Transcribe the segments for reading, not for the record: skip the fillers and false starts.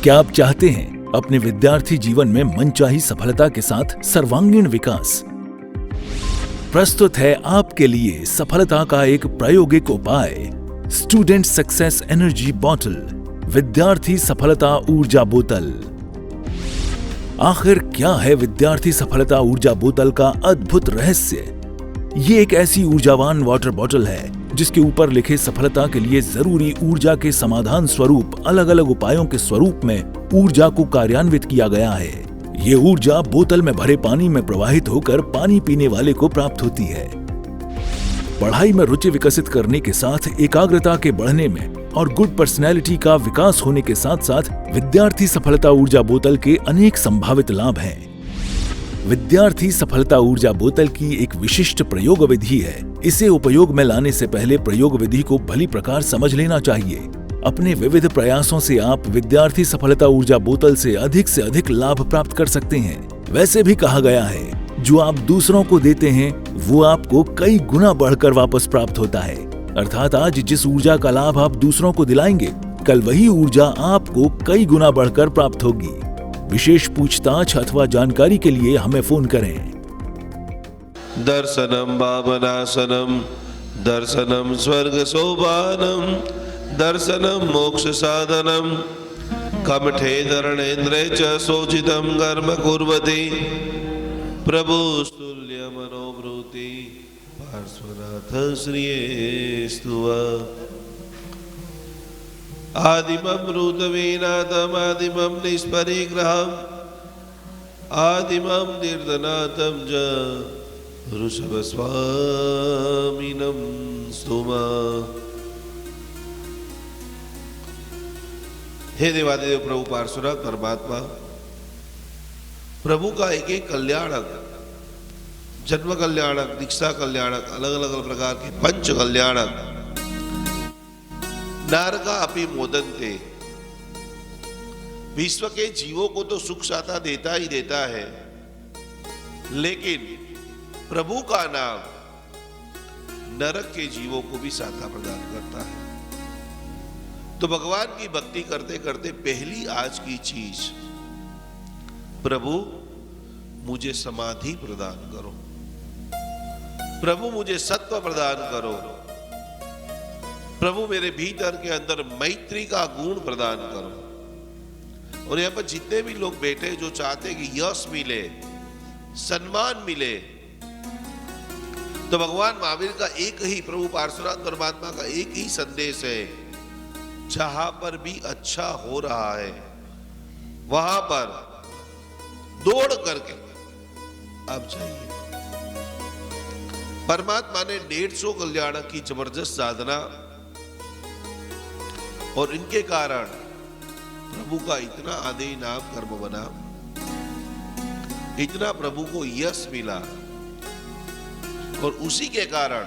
क्या आप चाहते हैं अपने विद्यार्थी जीवन में मनचाही सफलता के साथ सर्वांगीण विकास? प्रस्तुत है आपके लिए सफलता का एक प्रायोगिक उपाय, स्टूडेंट सक्सेस एनर्जी बॉटल, विद्यार्थी सफलता ऊर्जा बोतल। आखिर क्या है विद्यार्थी सफलता ऊर्जा बोतल का अद्भुत रहस्य? ये एक ऐसी ऊर्जावान वाटर बॉटल है जिसके ऊपर लिखे सफलता के लिए जरूरी ऊर्जा के समाधान स्वरूप अलग अलग उपायों के स्वरूप में ऊर्जा को कार्यान्वित किया गया है। ये ऊर्जा बोतल में भरे पानी में प्रवाहित होकर पानी पीने वाले को प्राप्त होती है। पढ़ाई में रुचि विकसित करने के साथ एकाग्रता के बढ़ने में और गुड पर्सनैलिटी का विकास होने के साथ साथ विद्यार्थी सफलता ऊर्जा बोतल के अनेक संभावित लाभ हैं। विद्यार्थी सफलता ऊर्जा बोतल की एक विशिष्ट प्रयोग विधि है। इसे उपयोग में लाने से पहले प्रयोग विधि को भली प्रकार समझ लेना चाहिए। अपने विविध प्रयासों से आप विद्यार्थी सफलता ऊर्जा बोतल से अधिक लाभ प्राप्त कर सकते हैं। वैसे भी कहा गया है, जो आप दूसरों को देते हैं वो आपको कई गुना बढ़कर वापस प्राप्त होता है। अर्थात आज जिस ऊर्जा का लाभ आप दूसरों को दिलाएंगे, कल वही ऊर्जा आपको कई गुना बढ़कर प्राप्त होगी। विशेष पूछताछ अथवा जानकारी के लिए हमें फोन करें। दर्शनम भावनाशनम, दर्शनम स्वर्ग सोपानम, दर्शनम मोक्ष साधनम, कमठे धरणेन्द्रे च शोचितं कर्म कुर्वति, प्रभुस्तुल्य मनोवृत्ति पार्श्वनाथ श्रियेस्तु वा। आदिमं रुद्रवीनाथम, आदिमं निष्परिग्रहम्, आदिमं निर्धनाथं च ऋषभस्वामिनं स्तुमा। हे देवादिदेव प्रभु पार्श्वनाथ परमात्मा, प्रभु का एक एक कल्याणक, जन्म कल्याणक, दीक्षा कल्याणक, अलग अलग प्रकार के पंच कल्याणक नारका अपि मोदन्ते, विश्व के जीवों को तो सुख साता देता ही देता है, लेकिन प्रभु का नाम नरक के जीवों को भी साता प्रदान करता है। तो भगवान की भक्ति करते करते पहली आज की चीज, प्रभु मुझे समाधि प्रदान करो, प्रभु मुझे सत्व प्रदान करो, प्रभु मेरे भीतर के अंदर मैत्री का गुण प्रदान करो। और यहां पर जितने भी लोग बैठे जो चाहते कि यश मिले, सम्मान मिले, तो भगवान महावीर का एक ही, प्रभु पार्श्वनाथ परमात्मा का एक ही संदेश है, जहां पर भी अच्छा हो रहा है वहां पर दौड़ करके आप जाइए। परमात्मा ने 150 कल्याणक की जबरदस्त साधना और इनके कारण प्रभु का इतना आदि नाम कर्म बना, इतना प्रभु को यश मिला, और उसी के कारण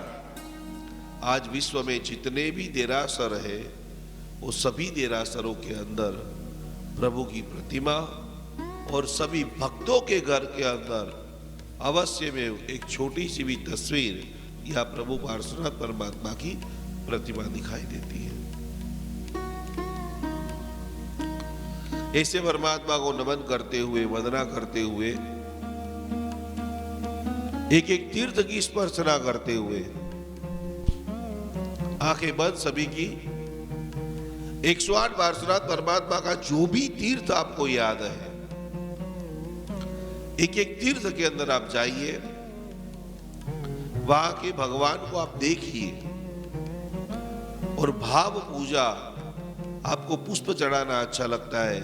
आज विश्व में जितने भी देरासर है वो सभी देरासरों के अंदर प्रभु की प्रतिमा और सभी भक्तों के घर के अंदर अवश्य में एक छोटी सी भी तस्वीर या प्रभु पार्श्वनाथ परमात्मा की प्रतिमा दिखाई देती है। ऐसे परमात्मा को नमन करते हुए, वंदना करते हुए, एक एक तीर्थ की स्पर्शना करते हुए, आंखें बंद सभी की, 108 पार्श्वनाथ परमात्मा का जो भी तीर्थ आपको याद है, एक एक तीर्थ के अंदर आप जाइए, वहां के भगवान को आप देखिए और भाव पूजा, आपको पुष्प चढ़ाना अच्छा लगता है,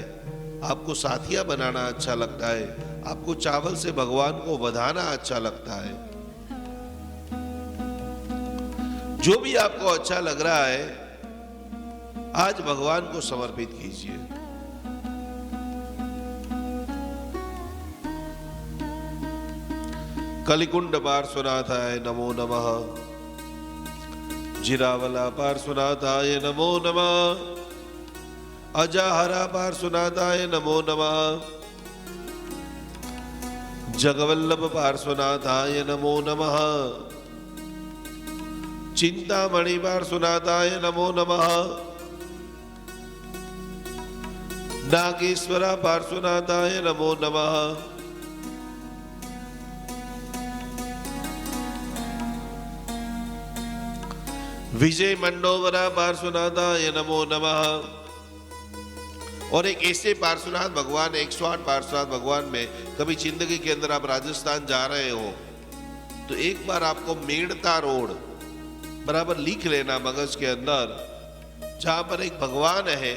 आपको साथिया बनाना अच्छा लगता है, आपको चावल से भगवान को वधाना अच्छा लगता है, जो भी आपको अच्छा लग रहा है आज भगवान को समर्पित कीजिए। कलिकुंड पार्श्वनाथाय नमो नमः, जिरावला पार्श्वनाथाय नमो नमः, अजाहरा पार्श्वनाथाय नमो नमः, जगवल्लभ पार्श्वनाथाय नमो नमः, चिंतामणि पार्श्वनाथाय नमो नमः, नागेश्वरा पार्श्वनाथाय नमो नमः। विजय मंडोवरा पार्श्वनाथाय नमो नमः। और एक ऐसे पार्श्वनाथ भगवान, 108 पार्श्वनाथ भगवान में कभी जिंदगी के अंदर आप राजस्थान जा रहे हो तो एक बार आपको मेड़ता रोड बराबर लिख लेना मगज के अंदर, जहां पर एक भगवान है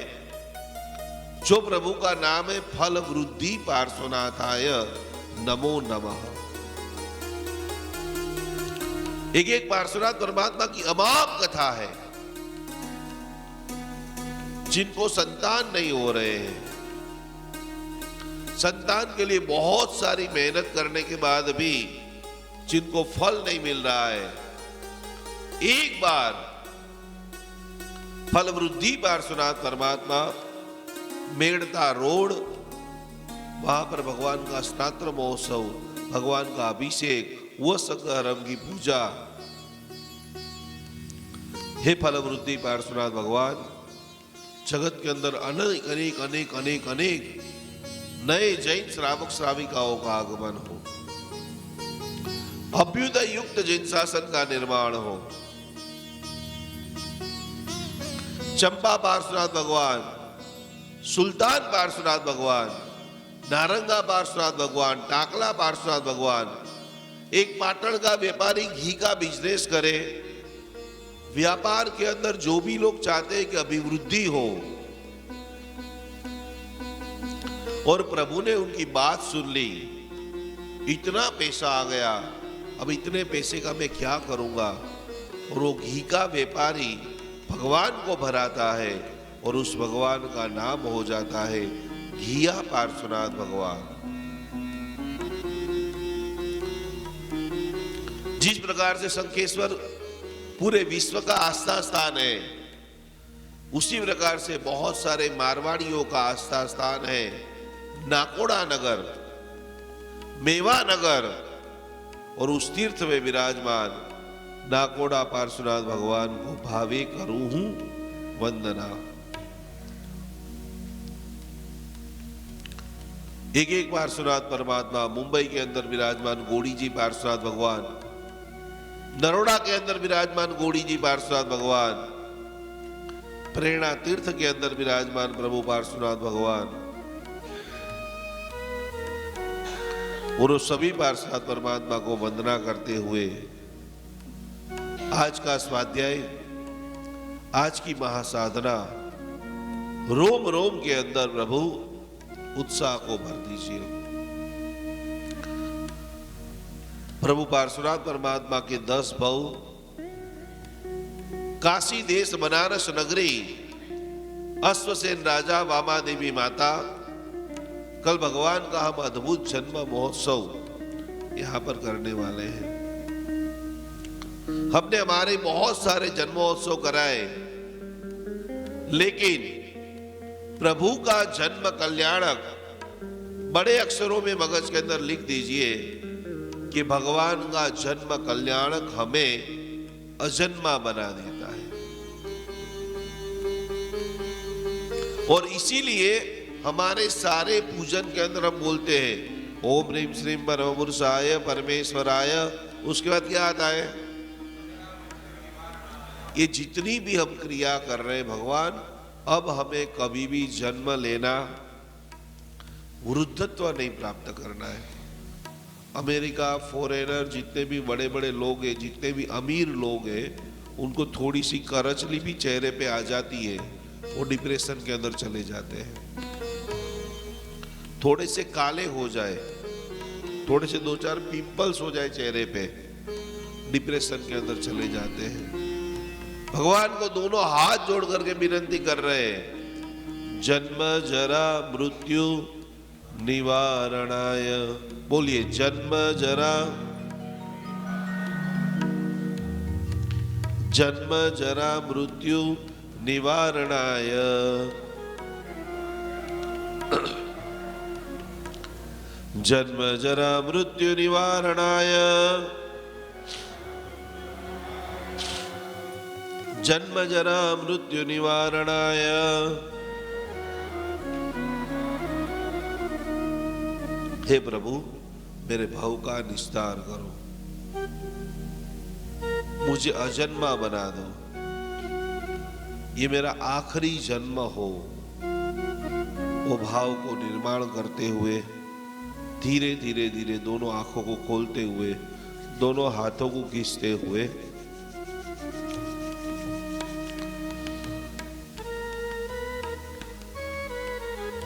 जो प्रभु का नाम है फल वृद्धि पार्श्वनाथाय नमो नमः। एक पार्श्वनाथ परमात्मा की अमाप कथा है। जिनको संतान नहीं हो रहे हैं, संतान के लिए बहुत सारी मेहनत करने के बाद भी जिनको फल नहीं मिल रहा है, एक बार फल वृद्धि पार्श्वनाथ परमात्मा मेड़ता रोड, वहां पर भगवान का स्नात्र महोत्सव, भगवान का अभिषेक, वह संगहरम की पूजा। हे फल वृद्धि पार्श्वनाथ भगवान, जगत के अंदर अनेक अनेक अनेक अनेक अनेक नए जैन श्रावक श्राविकाओं का आगमन हो, अभ्युदय युक्त जैन शासन का निर्माण हो। चंपा पार्श्वनाथ भगवान, सुल्तान पार्श्वनाथ भगवान, नारंगा पार्श्वनाथ भगवान, टाकला पार्श्वनाथ भगवान, एक पाटण का व्यापारी घी का बिजनेस करे। व्यापार के अंदर जो भी लोग चाहते हैं कि अभिवृद्धि हो, और प्रभु ने उनकी बात सुन ली, इतना पैसा आ गया, अब इतने पैसे का मैं क्या करूंगा। और वो घी का व्यापारी भगवान को भराता है और उस भगवान का नाम हो जाता है घिया पार्श्वनाथ भगवान। जिस प्रकार से शंखेश्वर पूरे विश्व का आस्था स्थान है, उसी प्रकार से बहुत सारे मारवाड़ियों का आस्था स्थान है नाकोड़ा नगर, मेवा नगर, और उस तीर्थ में विराजमान नाकोड़ा पार्श्वनाथ भगवान को भावे करूं हूं वंदना। एक पार्श्वनाथ परमात्मा मुंबई के अंदर विराजमान गोड़ी जी पार्श्वनाथ भगवान, नरोड़ा के अंदर विराजमान गोड़ी जी पार्श्वनाथ भगवान, प्रेरणा तीर्थ के अंदर विराजमान प्रभु पार्श्वनाथ भगवान, और सभी पार्श्वनाथ परमात्मा को वंदना करते हुए आज का स्वाध्याय, आज की महासाधना रोम रोम के अंदर प्रभु उत्साह को भर दीजिए। प्रभु पार्श्वनाथ परमात्मा के 10 भाव, काशी देश बनारस नगरी, अश्वसेन राजा, वामा देवी माता, कल भगवान का हम अद्भुत जन्म महोत्सव यहां पर करने वाले हैं। हमने हमारे बहुत सारे जन्मोत्सव कराए, लेकिन प्रभु का जन्म कल्याणक बड़े अक्षरों में मगज के अंदर लिख दीजिए कि भगवान का जन्म कल्याणक हमें अजन्मा बना देता है। और इसीलिए हमारे सारे पूजन के अंदर हम बोलते हैं ओम ह्रीम श्रीम परम पुरुषाय परमेश्वराय, उसके बाद क्या आता है? ये जितनी भी हम क्रिया कर रहे हैं भगवान, अब हमें कभी भी जन्म लेना, वृद्धत्व नहीं प्राप्त करना है। अमेरिका, फॉरेनर, जितने भी बड़े बड़े लोग हैं, जितने भी अमीर लोग हैं, उनको थोड़ी सी करचली भी चेहरे पे आ जाती है, वो डिप्रेशन के अंदर चले जाते हैं। थोड़े से काले हो जाए, थोड़े से 2-4 पिंपल्स हो जाए चेहरे पे, डिप्रेशन के अंदर चले जाते हैं। भगवान को दोनों हाथ जोड़ करके विनती कर रहे हैं, जन्म जरा मृत्यु निवारणाय। बोलिए, जन्म जरा मृत्यु निवारणाय। जन्म जरा मृत्यु निवारणाय। जन्म जरा मृत्यु निवारणाय। हे प्रभु मेरे भव का निस्तार करो, मुझे अजन्मा बना दो, ये मेरा आखिरी जन्म हो। वो भाव को निर्माण करते हुए धीरे धीरे धीरे दोनों आंखों को खोलते हुए, दोनों हाथों को खींचते हुए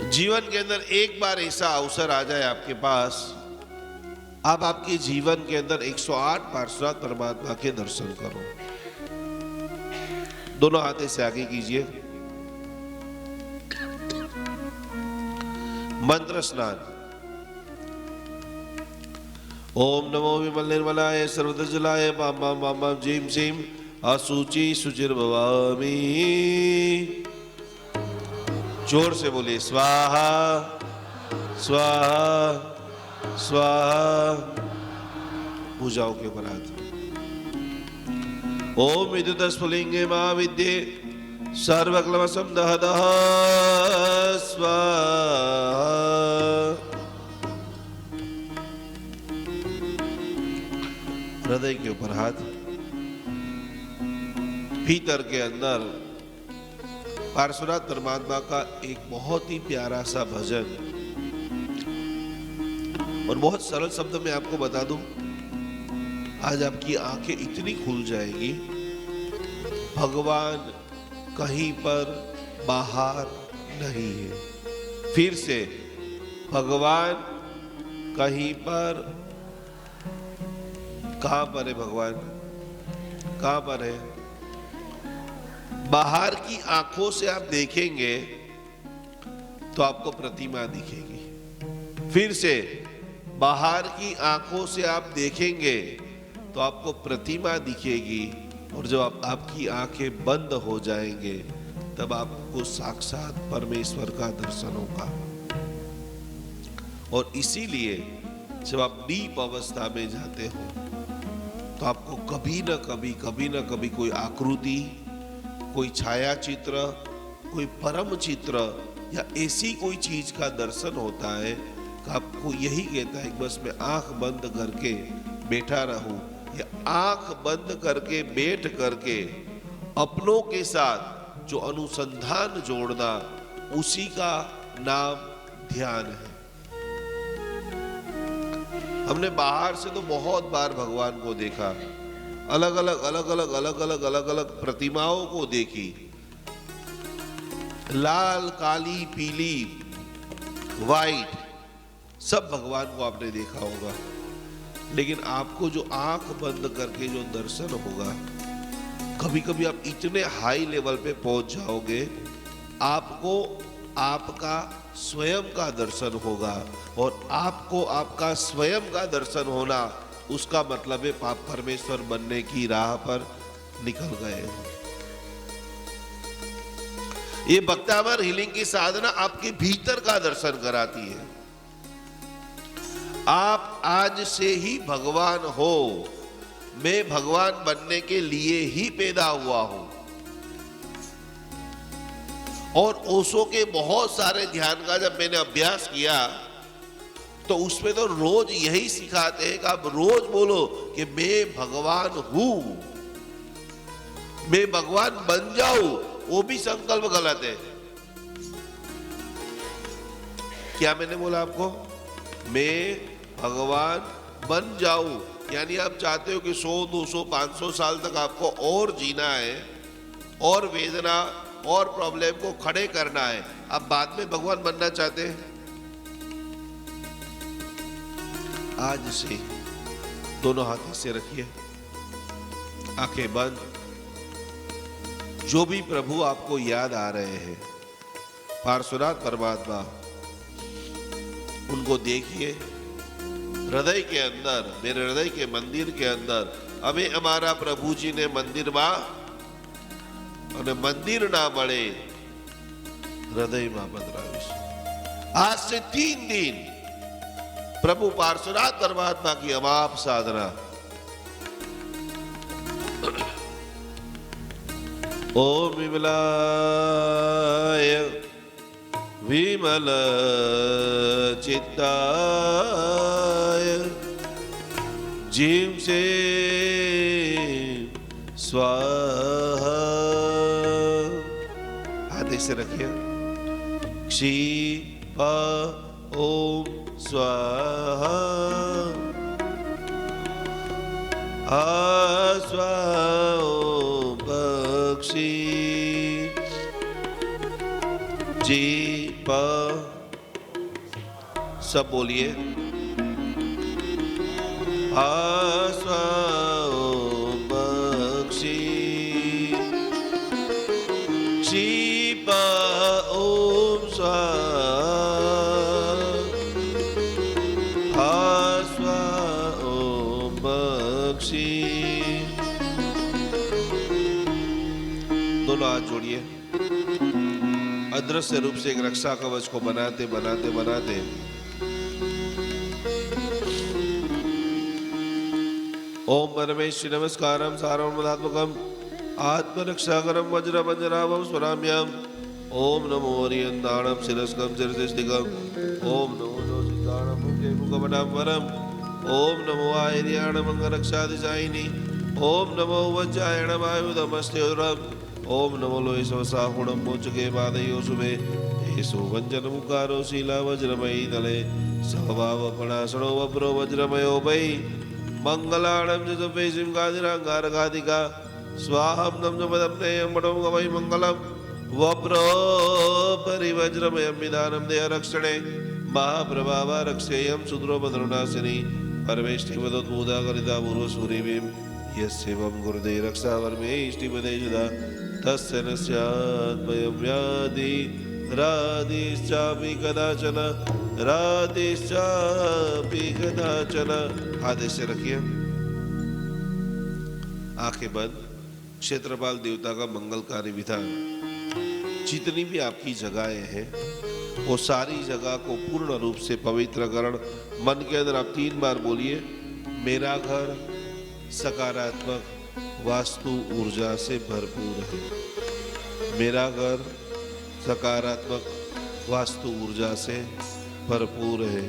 जीवन के अंदर एक बार ऐसा अवसर आ जाए आपके पास, आप आपके जीवन के अंदर 108 पार्श्वनाथ परमात्मा के दर्शन करो। दोनों हाथ से आगे कीजिए। मंत्र स्नान। ओम नमो विमल निर्मलाय सर्वदजलाय माम माम माम माम जीम सीम असुचि सुचिर्भवामि। जोर से बोलिए स्वाहा स्वाहा स्वाहा। भुजाओं के ऊपर हाथ। ओम विद्युत स्फुलिंगे महाविद्ये सर्वक्लमसं दह दह स्वाहा। हृदय के ऊपर हाथ। भीतर के अंदर पार्श्वनाथ परमात्मा का एक बहुत ही प्यारा सा भजन, और बहुत सरल शब्द में आपको बता दूं, आज आपकी आंखें इतनी खुल जाएगी, भगवान कहीं पर बाहर नहीं है। फिर से, भगवान कहीं पर, कहां पर है भगवान? कहां पर है? बाहर की आंखों से आप देखेंगे तो आपको प्रतिमा दिखेगी। फिर से, बाहर की आंखों से आप देखेंगे तो आपको प्रतिमा दिखेगी, और जब आपकी आंखें बंद हो जाएंगे तब आपको साक्षात परमेश्वर का दर्शन होगा। और इसीलिए जब आप डीप अवस्था में जाते हो तो आपको कभी न कभी कोई आकृति, कोई छाया चित्र, कोई परम चित्र या ऐसी कोई चीज का दर्शन होता है कि आपको यही कहता है कि बस मैं आंख बंद करके बैठा रहूं, या आंख बंद करके बैठ करके अपनों के साथ जो अनुसंधान जोड़ना, उसी का नाम ध्यान है। हमने बाहर से तो बहुत बार भगवान को देखा, अलग अलग प्रतिमाओं को देखी, लाल, काली, पीली, वाइट, सब भगवान को आपने देखा होगा। लेकिन आपको जो आंख बंद करके जो दर्शन होगा, कभी कभी आप इतने हाई लेवल पे पहुंच जाओगे, आपको आपका स्वयं का दर्शन होगा, और आपको आपका स्वयं का दर्शन होना, उसका मतलब है आप परमेश्वर बनने की राह पर निकल गए हो। ये भक्तामर हीलिंग की साधना आपके भीतर का दर्शन कराती है। आप आज से ही भगवान हो। मैं भगवान बनने के लिए ही पैदा हुआ हूं। और ओशो के बहुत सारे ध्यान का जब मैंने अभ्यास किया तो उसमें तो रोज यही सिखाते हैं कि आप रोज बोलो कि मैं भगवान हूं, मैं भगवान बन जाऊं। वो भी संकल्प गलत है। क्या मैंने बोला आपको? मैं भगवान बन जाऊं, यानी आप चाहते हो कि 100, 200, 500 साल तक आपको और जीना है, और वेदना और प्रॉब्लम को खड़े करना है। आप बाद में भगवान बनना चाहते हैं। आज से दोनों हाथ से रखिए, आंखें बंद। जो भी प्रभु आपको याद आ रहे हैं, पार्श्वनाथ परमात्मा, उनको देखिए हृदय के अंदर, मेरे हृदय के मंदिर के अंदर। अबे हमारा प्रभु जी ने मंदिर में मंदिर ना बड़े, हृदय में बदराविश। आज से 3 दिन प्रभु पार्श्वनाथ परमात्मा की अमाप साधना। ओम विमलाय विमल चित्ताय जीव से स्वाहा। हाथ ऐसे रखिए। क्षिपा ओम स्वाहा। आस्वा ओम पक्षी। जीपा सब बोलिए। आस्वा ओम पक्षी। क्षिपा ओम स्वाहा। आस्वा ओम पक्षी। दोनों हाथ जोड़िए। अदृश्य रूप से एक रक्षा कवच को बनाते बनाते बनाते ओम परमेश्वरी नमस्कारम सार्वभौमात्मकम आत्मरक्षाकरम वज्र वज्रावम स्वराम्याम। ओम नमो हरियंताणम शिरस्कम शिरस्तिकम। ओम नमो जोषिताणम मुखे मुखपटाम वरम। ओम नमो आयर्याणम अंगरक्षादिशायिनी। ओम नमो वज्रायणम आयुधमस्त्योरम। ओम नमो लोय स्वसाहुणम मोचके पादयो शुभे। येषु वंजन मुकारो शीला वज्रमयी तले स्वभाव पणासणो वप्रो वज्रमयो वै। मंगलाणम जपे सिंहादिरांगारकादिका स्वाहम नम जपदम्नेयम मठोम गवै मंगलम। वप्रो परिवज्रमयम विधानम देह रक्षणे महाप्रभाव रक्षेयम सुद्रो भद्रनाशिनी। परमेष्टिवदोद्भूता करिता पूर्व सूर्यवीम यस्येवं गुरुदे रक्षा वर्मे इष्टिपदे जुदा तस्य न स्याद्भयं व्याधि राधिश्चापि कदाचन। राधिश्चापि कदाचन। हाथ ऐसे रखिए। आंखें बंद। क्षेत्रपाल देवता का मंगलकारी विधान। जितनी भी आपकी जगहें हैं वो सारी जगह को पूर्ण रूप से पवित्रकरण मन के अंदर आप 3 बार बोलिए। मेरा घर सकारात्मक वास्तु ऊर्जा से भरपूर है। मेरा घर सकारात्मक वास्तु ऊर्जा से भरपूर है।